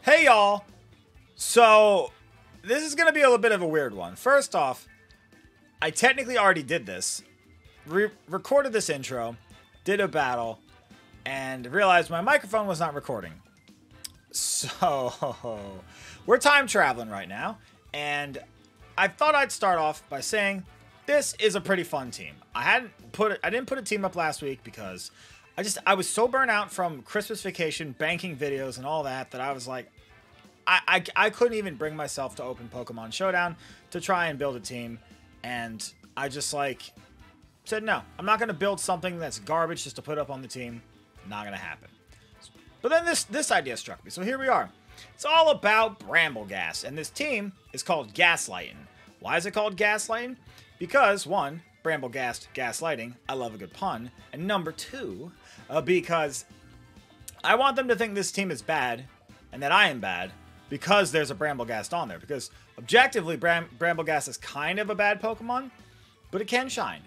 Hey y'all! So, this is going to be a little bit of a weird one. First off, I technically already did this. Recorded this intro, did a battle, and realized my microphone was not recording. So, we're time traveling right now, and I thought I'd start off by saying this is a pretty fun team. I didn't put a team up last week because I was so burnt out from Christmas vacation, banking videos, and all that I was like, I couldn't even bring myself to open Pokemon Showdown to try and build a team, and I just like said no. I'm not going to build something that's garbage just to put up on the team. Not going to happen. But then this idea struck me, so here we are. It's all about Brambleghast, and this team is called Gaslighting. Why is it called Gaslighting? Because, one, Brambleghast, gaslighting, I love a good pun, and number two, because I want them to think this team is bad, and that I am bad, because there's a Brambleghast on there. Because, objectively, Brambleghast is kind of a bad Pokemon, but it can shine.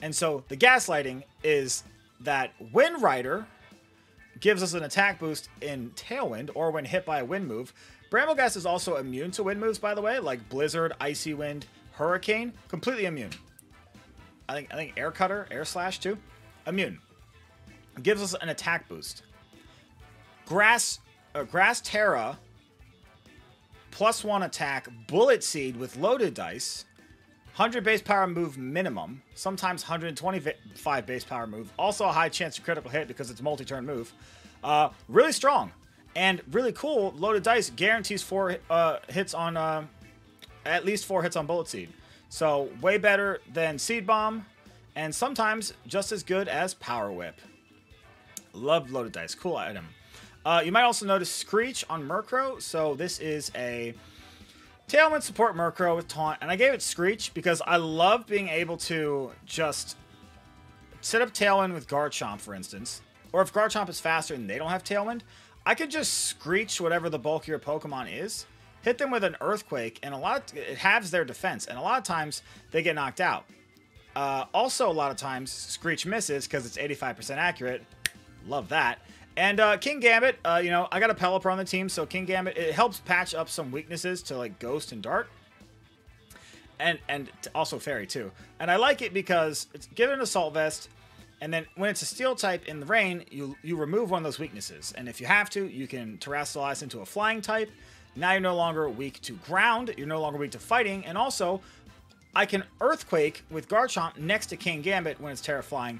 And so, the Gaslighting is that Wind Rider gives us an attack boost in Tailwind, or when hit by a wind move. Brambleghast is also immune to wind moves, by the way, like Blizzard, Icy Wind, Hurricane, completely immune. I think Air Cutter, Air Slash too, immune. Gives us an attack boost. Grass Terra, +1 attack, Bullet Seed with loaded dice, 100 base power move minimum, sometimes 125 base power move. Also a high chance of critical hit because it's a multi-turn move. Really strong and really cool. Loaded dice guarantees 4 hits on at least 4 hits on Bullet Seed. So way better than Seed Bomb, and sometimes just as good as Power Whip. Love loaded dice. Cool item. You might also notice Screech on Murkrow. So this is a Tailwind support Murkrow with Taunt, and I gave it Screech because I love being able to just set up Tailwind with Garchomp, for instance. Or if Garchomp is faster and they don't have Tailwind, I could just Screech whatever the bulkier Pokemon is, hit them with an Earthquake, and it halves their defense, and a lot of times they get knocked out. Also, a lot of times Screech misses because it's 85% accurate. Love that. And King Gambit, I got a Pelipper on the team, so King Gambit, it helps patch up some weaknesses to like Ghost and Dart. And also Fairy too. And I like it because it's given an Assault Vest, and then when it's a Steel type in the rain, you remove one of those weaknesses. And if you have to, you can Terrestrialize into a Flying type. Now you're no longer weak to ground, you're no longer weak to fighting, and also I can Earthquake with Garchomp next to King Gambit when it's Terra Flying.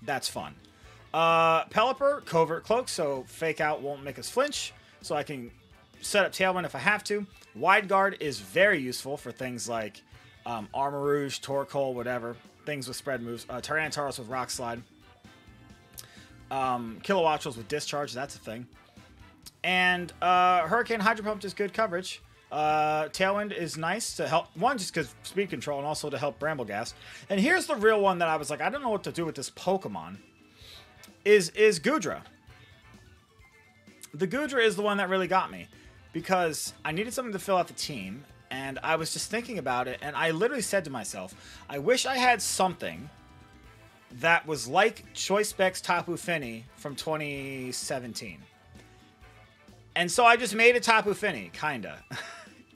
That's fun. Pelipper, Covert Cloak, so Fake Out won't make us flinch, so I can set up Tailwind if I have to. Wide Guard is very useful for things like Armor Rouge, Torkoal, whatever. Things with spread moves. Tyranitarus with Rock Slide. Kilowattrels with Discharge, that's a thing. And Hurricane Hydro Pump is good coverage. Tailwind is nice to help, one, just because speed control, and also to help Brambleghast. And here's the real one that I was like, I don't know what to do with this Pokemon, is Goodra. The Goodra is the one that really got me, because I needed something to fill out the team, and I was just thinking about it, and I literally said to myself, I wish I had something that was like Choice Specs Tapu Fini from 2017. And so I just made a Tapu Fini, kinda.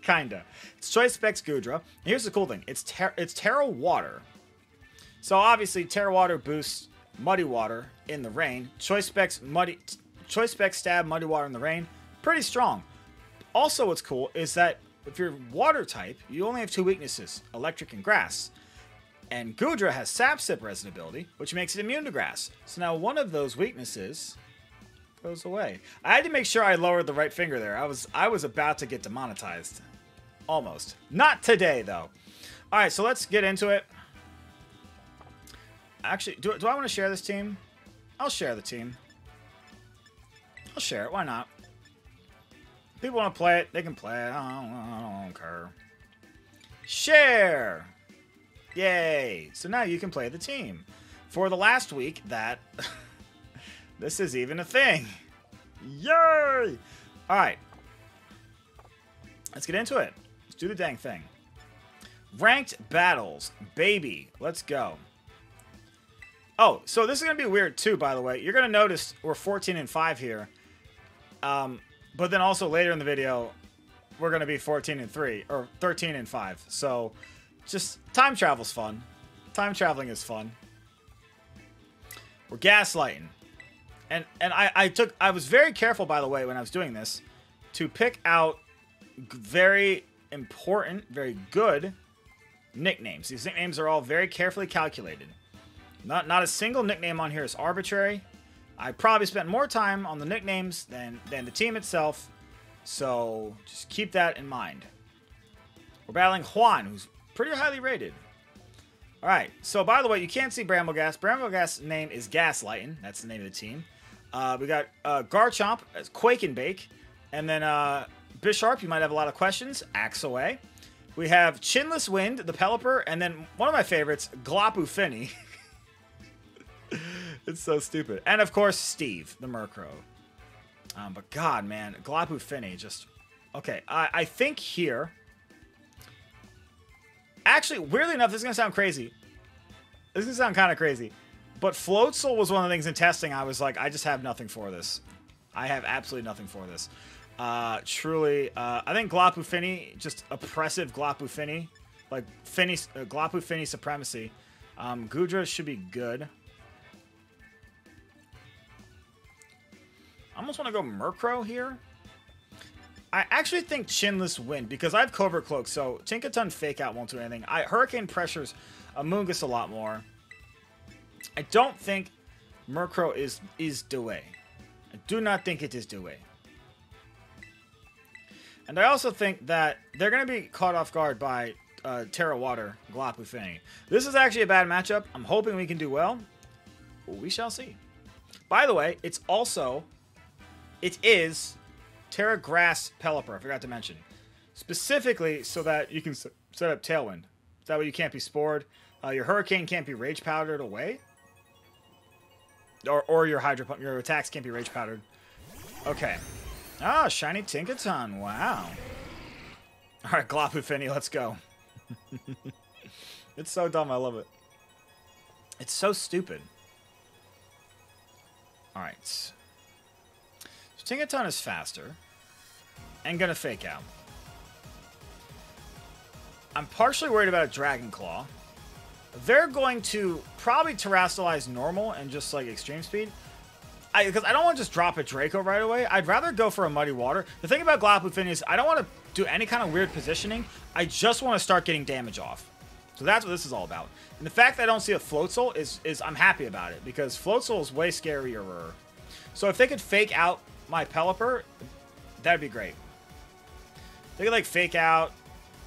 Kinda. It's Choice Specs Goodra. Here's the cool thing. It's Terra Water. So obviously Terra Water boosts Muddy Water in the rain. Choice Specs Stab Muddy Water in the rain. Pretty strong. Also what's cool is that if you're Water type, you only have 2 weaknesses, Electric and Grass. And Goodra has Sap Sip Resin ability, which makes it immune to Grass. So now one of those weaknesses goes away. I had to make sure I lowered the right finger there. I was about to get demonetized. Almost. Not today, though. Alright, so let's get into it. Actually, do I want to share this team? I'll share the team. I'll share it. Why not? People want to play it, they can play it. I don't care. Share! Yay! So now you can play the team. For the last week, that... this is even a thing. Yay! Alright. Let's get into it. Let's do the dang thing. Ranked battles. Baby. Let's go. Oh, so this is going to be weird too, by the way. You're going to notice we're 14-5 here. But then also later in the video, we're going to be 14-3 or 13-5. So just time travel's fun. Time traveling is fun. We're gaslighting. And I was very careful, by the way, when I was doing this, to pick out very important, very good nicknames. These nicknames are all very carefully calculated. Not a single nickname on here is arbitrary. I probably spent more time on the nicknames than the team itself, so just keep that in mind. We're battling Juan, who's pretty highly rated. Alright, so by the way, you can't see Brambleghast. Brambleghast's name is Gaslighting. That's the name of the team. We got Garchomp as Quake and Bake. And then Bisharp, you might have a lot of questions. Axe away. We have Chinless Wind, the Pelipper, and then one of my favorites, Glapu Finny. It's so stupid. And of course, Steve, the Murkrow. But God, man, Glapu Finny just... Okay, I think here... Actually, weirdly enough, this is going to sound crazy. This is going to sound kind of crazy. But Floatzel was one of the things in testing I was like, I just have nothing for this. I have absolutely nothing for this. Truly, I think Glapu Finny, just oppressive Glapu Finny. Like, Glapu Finny supremacy. Goodra should be good. I almost want to go Murkrow here. I actually think Chinless Wind, because I have Cobra Cloak, so Tinkaton Fake Out won't do anything. Hurricane pressures Amoonguss a lot more. I don't think Murkrow is Dewey. I do not think it is Dewey. And I also think that they're going to be caught off guard by Terra Water, Glapu Finny. This is actually a bad matchup. I'm hoping we can do well. We shall see. By the way, it is Terra Grass Pelipper, I forgot to mention. Specifically so that you can set up Tailwind. That way you can't be spored. Your Hurricane can't be Rage Powdered away. Or your Hydro Pump, your attacks can't be Rage Powdered. Okay. Ah, Shiny Tinkaton. Wow. Alright, Glapu Finny, let's go. It's so dumb, I love it. It's so stupid. Alright. So Tinkaton is faster. And gonna Fake Out. I'm partially worried about a Dragon Claw. They're going to probably Terrastallize normal and just like extreme speed. Because I don't want to just drop a Draco right away. I'd rather go for a Muddy Water. The thing about Glapu Finny is I don't want to do any kind of weird positioning. I just want to start getting damage off. So that's what this is all about. And the fact that I don't see a Floatzel is I'm happy about it. Because Floatzel is way scarier. So if they could Fake Out my Pelipper, that'd be great. They could like Fake Out.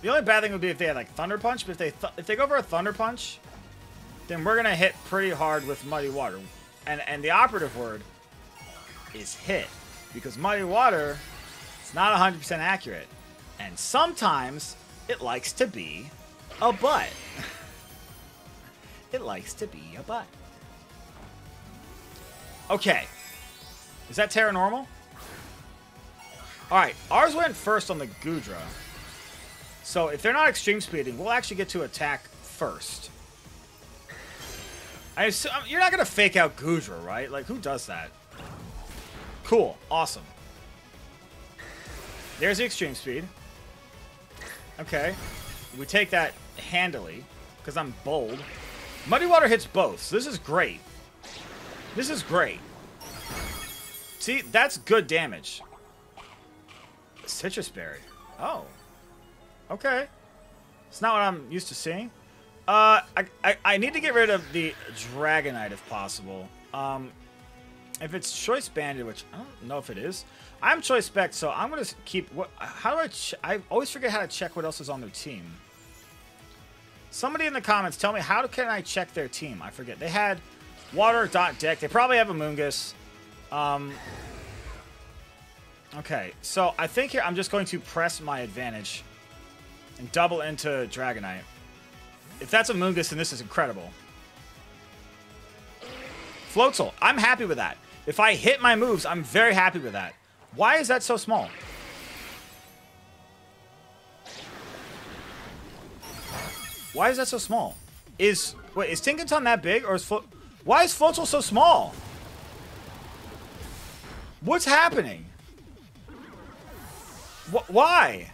The only bad thing would be if they had like Thunder Punch, but if they go for a Thunder Punch, then we're gonna hit pretty hard with Muddy Water. And the operative word is hit, because Muddy Water is not 100% accurate, and sometimes it likes to be a butt. It likes to be a butt. Okay, is that Terra normal? All right, ours went first on the Goodra. So if they're not extreme speeding, we'll actually get to attack first. I assume, you're not going to Fake Out Goodra, right? Like, who does that? Cool. Awesome. There's the extreme speed. Okay. We take that handily, because I'm bold. Muddy Water hits both, so this is great. This is great. See, that's good damage. Citrus Berry. Oh. Okay. It's not what I'm used to seeing. I need to get rid of the Dragonite if possible. If it's Choice Banded, which I don't know if it is. I'm Choice Spec, so I'm going to keep... How do I always forget how to check what else is on their team. Somebody in the comments tell me, how can I check their team? I forget. They had Water.Deck. They probably have a Amoonguss. Okay, so I think here I'm just going to press my advantage and double into Dragonite. If that's a Amoonguss, then this is incredible. Floatzel, I'm happy with that. If I hit my moves, I'm very happy with that. Why is that so small? Why is that so small? Wait, is Tinkaton that big, or is why is Floatzel so small? What's happening? Why?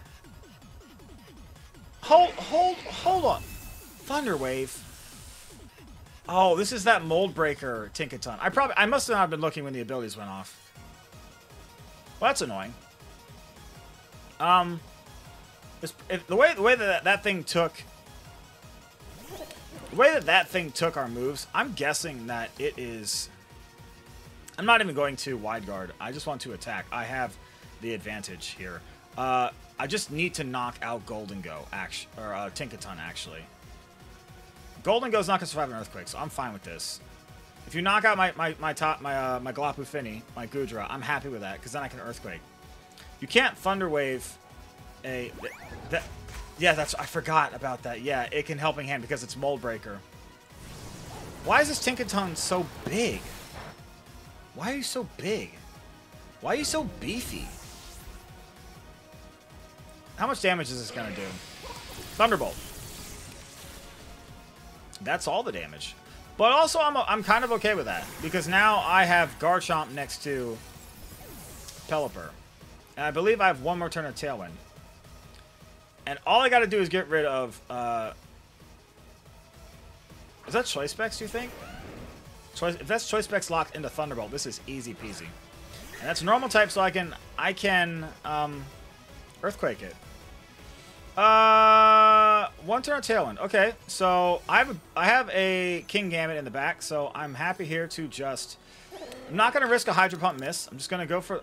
Hold on. Thunder Wave. Oh, this is that Mold Breaker Tinkaton. I must not have been looking when the abilities went off. Well, that's annoying. The way that thing took our moves, I'm guessing that it is. I'm not even going to wide guard. I just want to attack. I have the advantage here. I just need to knock out Golden Go, or Tinkaton actually. Golden Go's not gonna survive an earthquake, so I'm fine with this. If you knock out my Glapu Finny, my Goodra, I'm happy with that because then I can earthquake. You can't Thunder Wave yeah, I forgot about that. Yeah, it can Helping Hand because it's Mold Breaker. Why is this Tinkaton so big? Why are you so big? Why are you so beefy? How much damage is this gonna do? Thunderbolt. That's all the damage. But also, I'm kind of okay with that because now I have Garchomp next to Pelipper, and I believe I have one more turn of Tailwind. And all I got to do is get rid of. Is that Choice Specs? Do you think? If that's Choice Specs locked into Thunderbolt, this is easy peasy. And that's normal type, so I can Earthquake it. One turn of Tailwind. Okay, so I have a King Gambit in the back, so I'm happy here to just. I'm not gonna risk a Hydro Pump miss. I'm just gonna go for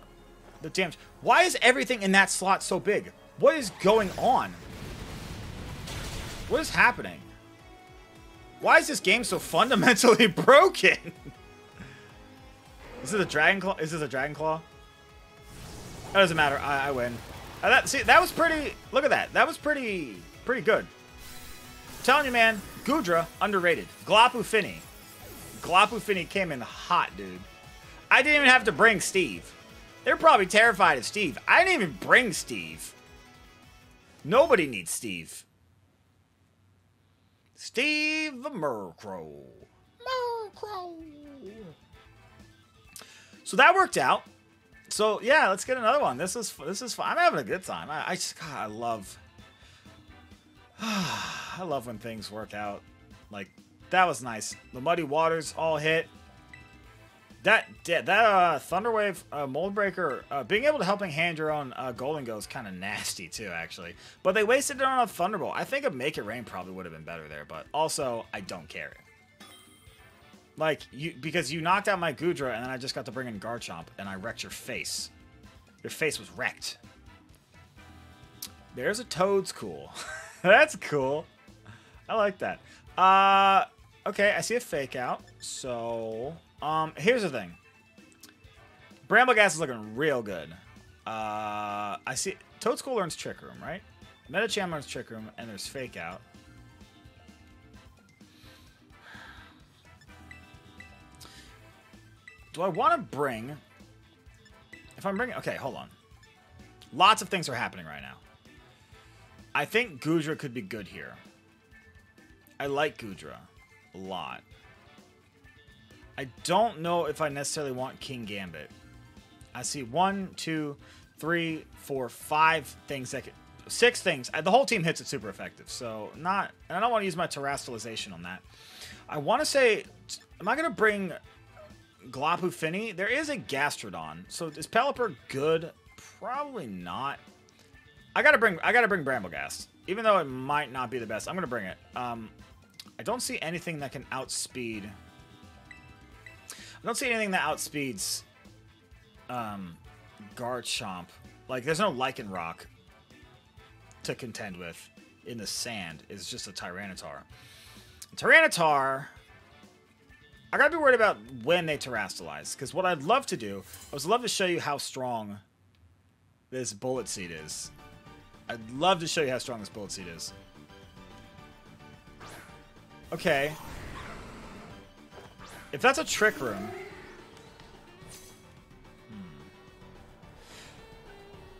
the damage. Why is everything in that slot so big? What is going on? What is happening? Why is this game so fundamentally broken? Is it a Dragon Claw? Is this a Dragon Claw? That doesn't matter. I win. See, that was pretty. Look at that. That was pretty good. I'm telling you, man. Goodra underrated. Glapu Finny. Glapu Finny came in hot, dude. I didn't even have to bring Steve. They're probably terrified of Steve. I didn't even bring Steve. Nobody needs Steve. Steve the Murkrow. Murkrow. So that worked out. So yeah, let's get another one. This is fun. I'm having a good time. I love I love when things work out. Like that was nice. The Muddy Waters all hit. That Thunderwave Mold Breaker, being able to Helping Hand your own Golden Go is kind of nasty too, actually. But they wasted it on a Thunderbolt. I think a Make It Rain probably would have been better there, but also I don't care. Like because you knocked out my Goodra and then I just got to bring in Garchomp and I wrecked your face. Your face was wrecked. There's a Toadstool. That's cool. I like that. Okay, I see a Fake Out. So. Here's the thing. Brambleghast is looking real good. I see Toadstool learns Trick Room, right? Metacham learns Trick Room, and there's Fake Out. Do I want to bring... If I'm bringing... Okay, hold on. Lots of things are happening right now. I think Goodra could be good here. I like Goodra a lot. I don't know if I necessarily want King Gambit. I see 1, 2, 3, 4, 5 things that could... 6 things. The whole team hits it super effective. So, not... And I don't want to use my Terastallization on that. I want to say... Am I going to bring Glapu Finny? There is a Gastrodon. So, is Pelipper good? Probably not. I gotta bring Brambleghast. Even though it might not be the best, I'm going to bring it. I don't see anything that can outspeed... I don't see anything that outspeeds Garchomp. Like, there's no Lycanroc to contend with in the sand. It's just a Tyranitar. Tyranitar, I gotta be worried about when they Terastallize. Because what I'd love to do, I would love to show you how strong this Bullet Seed is. I'd love to show you how strong this Bullet Seed is. Okay. If that's a Trick Room...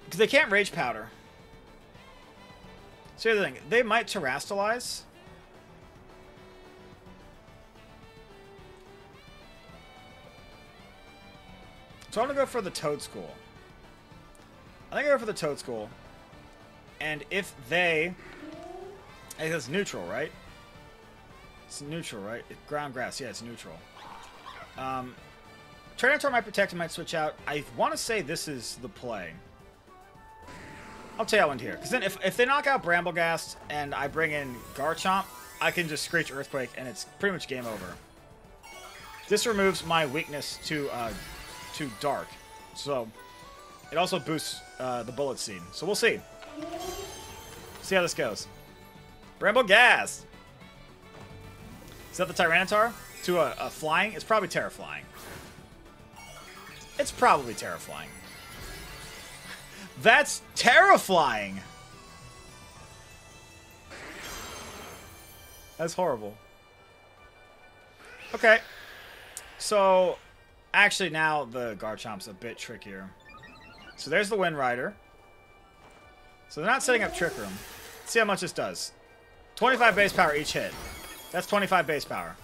Because they can't Rage Powder. So here's the thing. They might Terastallize. So I'm going to go for the Toadstool. I think I go for the Toad School. And if they... I think it's neutral, right? It's neutral, right? Ground grass. Yeah, it's neutral. Tyranitar might protect and might switch out. I want to say this is the play. I'll tell you that one here. Because then if they knock out Bramblegast and I bring in Garchomp, I can just Screech Earthquake and it's pretty much game over. This removes my weakness to Dark. So it also boosts the Bullet Seed. So we'll see. See how this goes. Bramblegast! Is that the Tyranitar? To a flying? It's probably Terraflying. It's probably Terraflying. That's Terraflying! That's horrible. Okay. So, actually now the Garchomp's a bit trickier. So there's the Wind Rider. So they're not setting up Trick Room. Let's see how much this does. 25 base power each hit. That's 25 base power.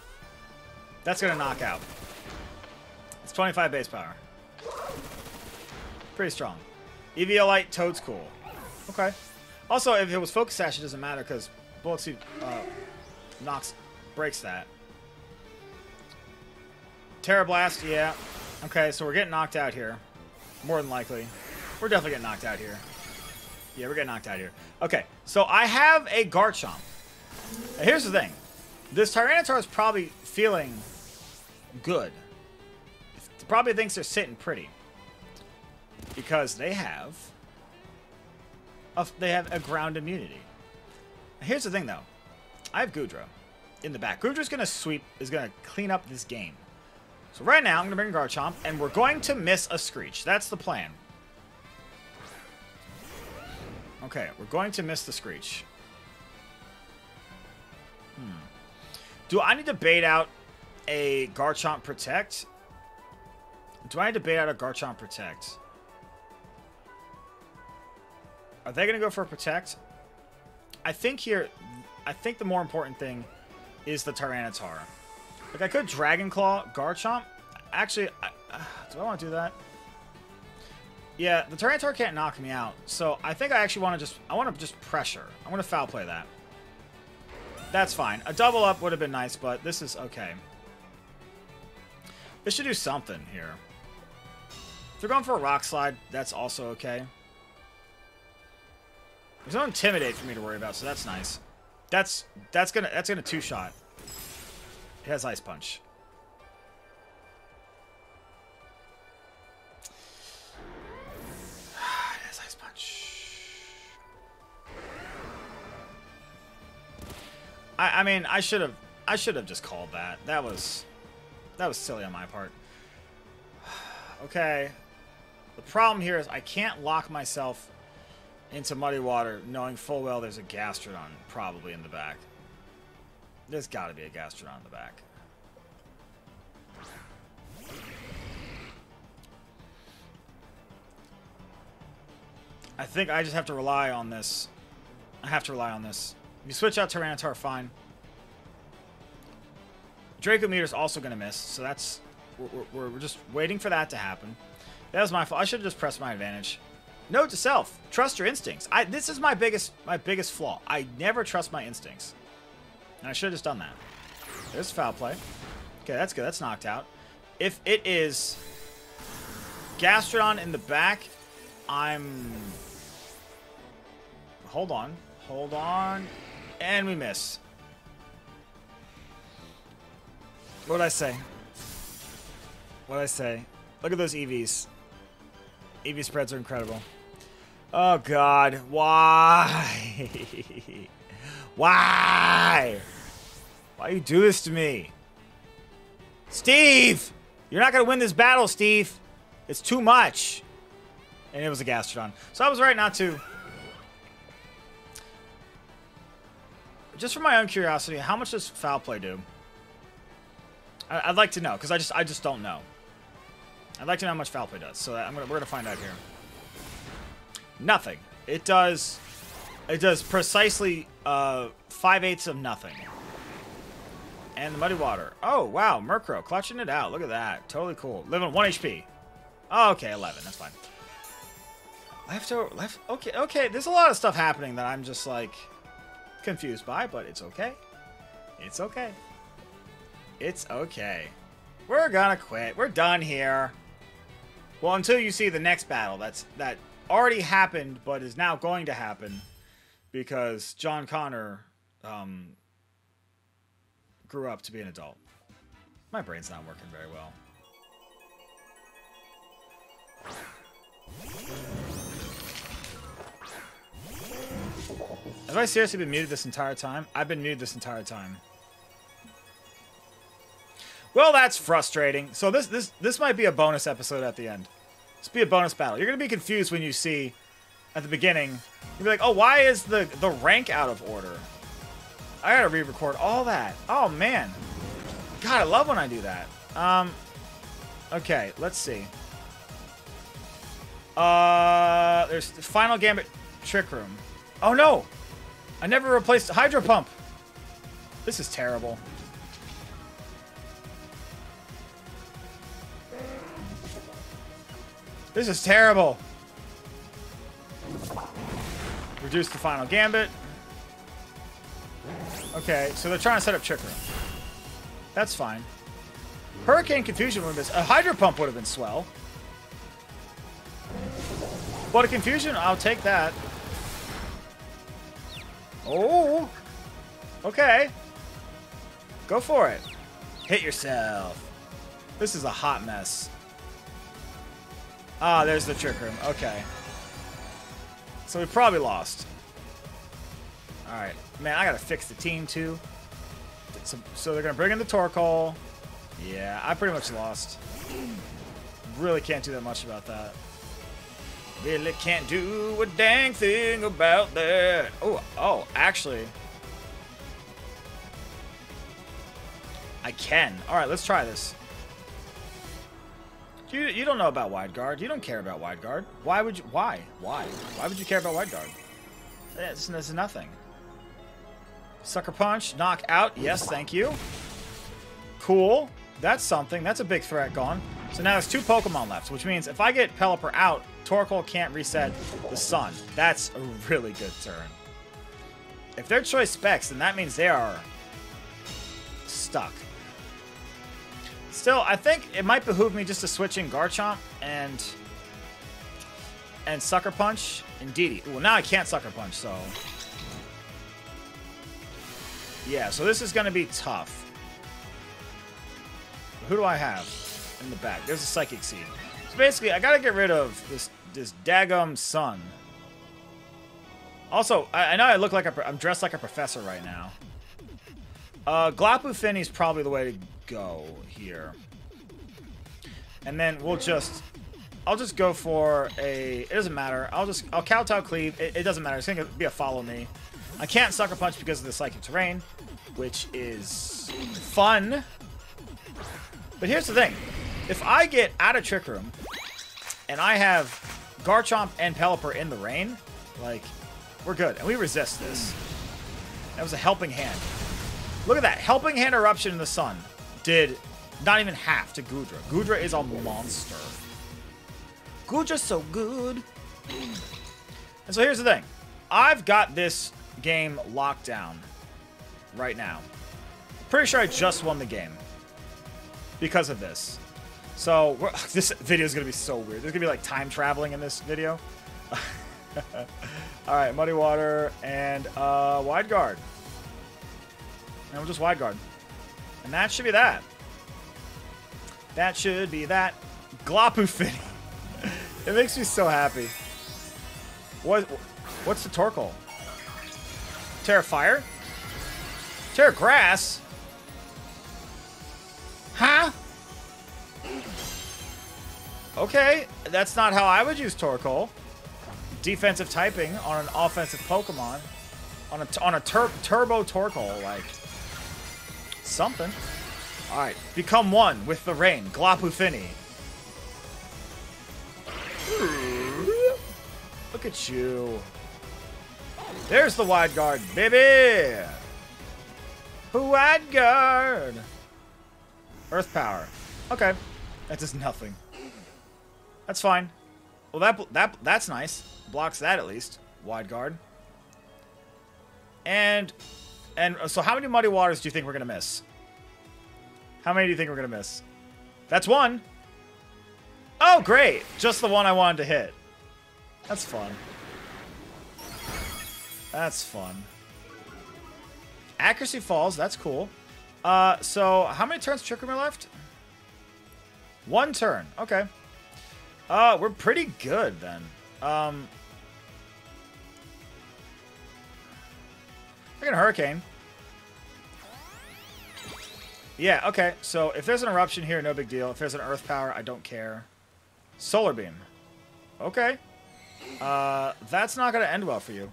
That's going to knock out. It's 25 base power. Pretty strong. Eviolite, Toad's cool. Okay. Also, if it was Focus Sash, it doesn't matter because Bullet Seed breaks that. Terra Blast, yeah. Okay, so we're getting knocked out here. More than likely. We're definitely getting knocked out here. Yeah, we're getting knocked out here. Okay, so I have a Garchomp. Now, here's the thing. This Tyranitar is probably feeling good. It probably thinks they're sitting pretty. Because they have a ground immunity. Now, here's the thing, though. I have Goodra in the back. Goodra's going to sweep, is going to clean up this game. So right now, I'm going to bring Garchomp, and we're going to miss a Screech. That's the plan. Okay, we're going to miss the Screech. Do I need to bait out a Garchomp Protect? Do I need to bait out a Garchomp Protect? Are they going to go for a Protect? I think here, I think the more important thing is the Tyranitar. Like, I could Dragon Claw Garchomp. Actually, do I want to do that? Yeah, the Tyranitar can't knock me out. So I think I actually want to just pressure. I want to foul play that. That's fine. A double up would have been nice, but this is okay. This should do something here. If they're going for a Rock Slide, that's also okay. There's no Intimidate for me to worry about, so that's nice. That's gonna two-shot. It has Ice Punch. It has Ice Punch. I mean, I should have just called that. That was silly on my part. Okay. The problem here is I can't lock myself into Muddy Water knowing full well there's a Gastrodon probably in the back. There's got to be a Gastrodon in the back. I think I just have to rely on this. I have to rely on this. If you switch out Tyranitar, fine. Draco Meter's also going to miss, so that's... We're just waiting for that to happen. That was my fault. I should have just pressed my advantage. Note to self: trust your instincts. This is my biggest flaw. I never trust my instincts, and I should have just done that. There's foul play. Okay, that's good. That's knocked out. If it is Gastrodon in the back, I'm... Hold on. Hold on. And we miss. What'd I say? What'd I say? Look at those EVs. EV spreads are incredible. Oh, God. Why? Why? Why you do this to me? Steve! You're not going to win this battle, Steve. It's too much. And it was a Gastrodon. So I was right not to. Just for my own curiosity, how much does foul play do? I'd like to know, because I just don't know. I'd like to know how much foul play does. So we're gonna find out here. Nothing. It does precisely 5/8 of nothing. And the Muddy Water. Oh wow, Murkrow clutching it out. Look at that. Totally cool. Living 1 HP. Oh, okay, 11. That's fine. Left. Okay, okay. There's a lot of stuff happening that I'm just like confused by, but it's okay. It's okay. It's okay. We're gonna quit. We're done here. Well, until you see the next battle that already happened, but is now going to happen because John Connor grew up to be an adult. My brain's not working very well. Have I seriously been muted this entire time? I've been muted this entire time. Well, that's frustrating. So this might be a bonus episode at the end. This be a bonus battle. You're gonna be confused when you see at the beginning. You'll be like, oh, why is the rank out of order? I gotta re-record all that. Oh man. God, I love when I do that. Okay, let's see. There's the Final Gambit Trick Room. Oh no! I never replaced Hydro Pump. This is terrible. This is terrible. Reduce the Final Gambit. Okay, so they're trying to set up Trick Room. That's fine. Hurricane Confusion would have been... A Hydro Pump would have been swell. But a Confusion, I'll take that. Oh! Okay. Go for it. Hit yourself. This is a hot mess. Ah, there's the Trick Room. Okay. So we probably lost. Alright. Man, I gotta fix the team, too. So they're gonna bring in the Torkoal. Yeah, I pretty much lost. Really can't do that much about that. Really can't do a dang thing about that. Oh, actually. I can. Alright, let's try this. You don't know about Wide Guard. You don't care about Wide Guard. Why would you? Why? Why would you care about Wide Guard? This is nothing. Sucker Punch. Knock out. Yes, thank you. Cool. That's something. That's a big threat gone. So now there's 2 Pokemon left, which means if I get Pelipper out, Torkoal can't reset the Sun. That's a really good turn. If they're Choice Specs, then that means they are stuck. Still, I think it might behoove me just to switch in Garchomp and Sucker Punch. Indeed. Well, now I can't Sucker Punch, so... Yeah, so this is going to be tough. Who do I have in the back? There's a Psychic Seed. So basically, I got to get rid of this daggum Sun. Also, I know I look like I'm dressed like a professor right now. Glapu Finny is probably the way to go here. And then I'll just go for a... It doesn't matter. I'll Kowtow Cleave. It doesn't matter. It's going to be a Follow Me. I can't Sucker Punch because of the Psychic Terrain, which is fun. But here's the thing. If I get out of Trick Room and I have Garchomp and Pelipper in the rain, like, we're good. And we resist this. That was a Helping Hand. Look at that. Helping Hand Eruption in the Sun did not even half to Goodra. Goodra is a monster. Goodra's so good. And so here's the thing. I've got this game locked down right now. Pretty sure I just won the game because of this. So this video is going to be so weird. There's going to be like time traveling in this video. All right, Muddy Water and Wide Guard. And we'll just Wide Guard. And that should be that. That should be that. Glapu Finny. It makes me so happy. What's the Torkoal? Terra Fire? Terra Grass? Huh? Okay, that's not how I would use Torkoal. Defensive typing on an offensive Pokemon. On a Turbo Torkoal, like... Something. Alright, become one with the rain. Glapu Finny. Look at you. There's the Wide Guard, baby! Wide Guard! Earth Power. Okay. That does nothing. That's fine. Well, that's nice. Blocks that at least. Wide guard. And so how many Muddy Waters do you think we're gonna miss? How many do you think we're gonna miss? That's one. Oh, great! Just the one I wanted to hit. That's fun. That's fun. Accuracy falls. That's cool. So how many turns Trick Room are left? One turn. Okay. We're pretty good then. Freaking Hurricane. Yeah, okay. So if there's an Eruption here, no big deal. If there's an Earth Power, I don't care. Solar Beam. Okay. That's not going to end well for you.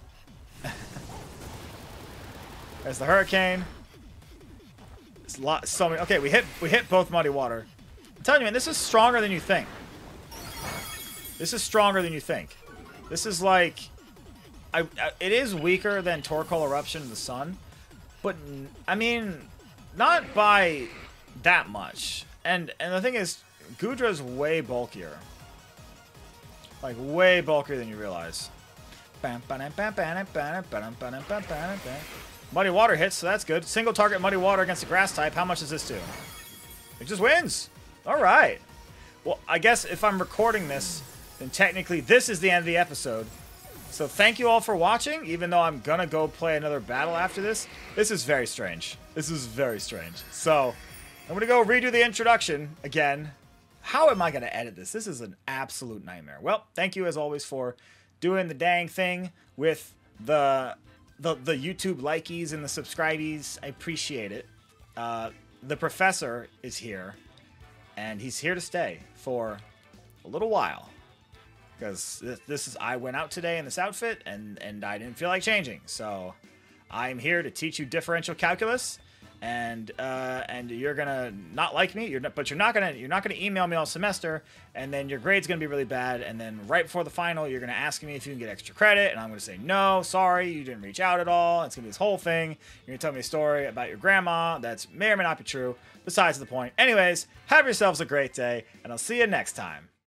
There's the Hurricane. It's so many. Okay, we hit both Muddy Water. I'm telling you, man, this is stronger than you think. This is stronger than you think. This is like... it is weaker than Torkoal Eruption in the Sun. But, I mean, not by that much. And the thing is, Goodra's way bulkier. Like, way bulkier than you realize. Muddy Water hits, so that's good. Single target Muddy Water against the Grass type. How much does this do? It just wins. All right. Well, I guess if I'm recording this, then technically this is the end of the episode. So thank you all for watching, even though I'm going to go play another battle after this. This is very strange. This is very strange. So I'm going to go redo the introduction again. How am I going to edit this? This is an absolute nightmare. Well, thank you as always for doing the dang thing with the YouTube likies and the subscribees. I appreciate it. The professor is here, and he's here to stay for a little while. Because this is, I went out today in this outfit, and I didn't feel like changing. So I'm here to teach you differential calculus, and you're gonna not like me. But you're not gonna email me all semester, and then your grade's gonna be really bad. And then right before the final, you're gonna ask me if you can get extra credit, and I'm gonna say no, sorry, you didn't reach out at all. It's gonna be this whole thing. You're gonna tell me a story about your grandma that's may or may not be true. Besides the point. Anyways, have yourselves a great day, and I'll see you next time.